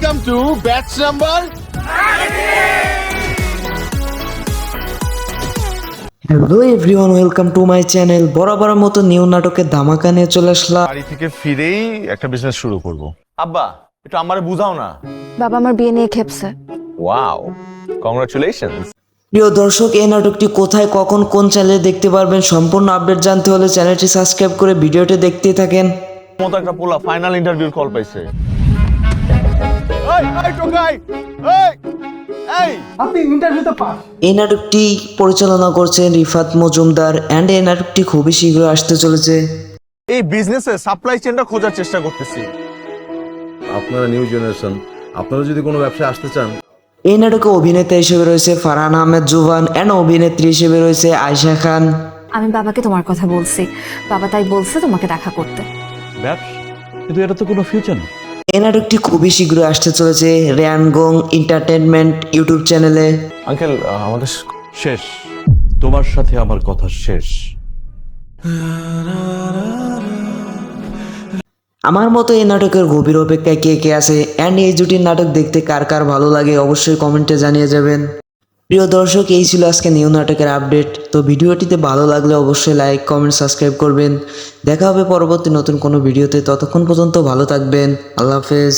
Welcome to batch number. Hello everyone, welcome to my channel. বরাবর মতো new নাটকের ধামাকা নিয়ে চলে আসলাম। বাড়ি থেকে ফিরেই একটা বিজনেস শুরু করব। আব্বা একটু আমারে বুঝাও না। বাবা আমার বিয়ে নিয়ে খেপছে। Wow, congratulations. প্রিয় দর্শক, এই নাটকটি কোথায়, কখন, কোন চ্যানেলে দেখতে পারবেন সম্পূর্ণ আপডেট জানতে হলে চ্যানেলটি সাবস্ক্রাইব করে ভিডিওটি দেখতেই থাকেন। মতো একটা পোলা ফাইনাল ইন্টারভিউর কল পাইছে। এই নাটকটি পরিচালনা করছেন রিফাত মজুমদার অ্যান্ড এই নাটকটি খুবই শীঘ্র আসতে চলেছে। এই বিজনেসে সাপ্লাই চেনটা খোঁজার চেষ্টা করতেছি। আপনারা নিউ জেনারেশন, আপনারা যদি কোনো ব্যবসায় আসতে চান, এই নাটকে অভিনেতা হিসেবে রয়েছে ফারহান আহমেদ জুবান অ্যান্ড অভিনেত্রী হিসেবে রয়েছে আয়েশা খান। আমি বাবাকে তোমার কথা বলছি, বাবা তাই বলছে তোমাকে দেখা করতে। কিন্তু এটা তো কোনো ফিউচার নেই। এই নাটকটি খুবই শীঘ্র আসতে চলেছে রেয়ানগং এন্টারটেনমেন্ট ইউটিউব চ্যানেলে। আঙ্কেল আমাদের শেষ, তোমার সাথে আমার কথা শেষ। আমার মতো এই নাটকের গভীর অপেক্ষায় কে কে আছে অ্যান্ড এই জুটির নাটক দেখতে কার কার ভালো লাগে অবশ্যই কমেন্টে জানিয়ে যাবেন। প্রিয় দর্শক, এই ছিল আজকে নিউ নাটকের আপডেট। তো ভিডিওটিতে ভালো লাগলে অবশ্যই লাইক, কমেন্ট, সাবস্ক্রাইব করবেন। দেখা হবে পরবর্তী নতুন কোনো ভিডিওতে। ততক্ষণ পর্যন্ত ভালো থাকবেন। আল্লাহ হাফেজ।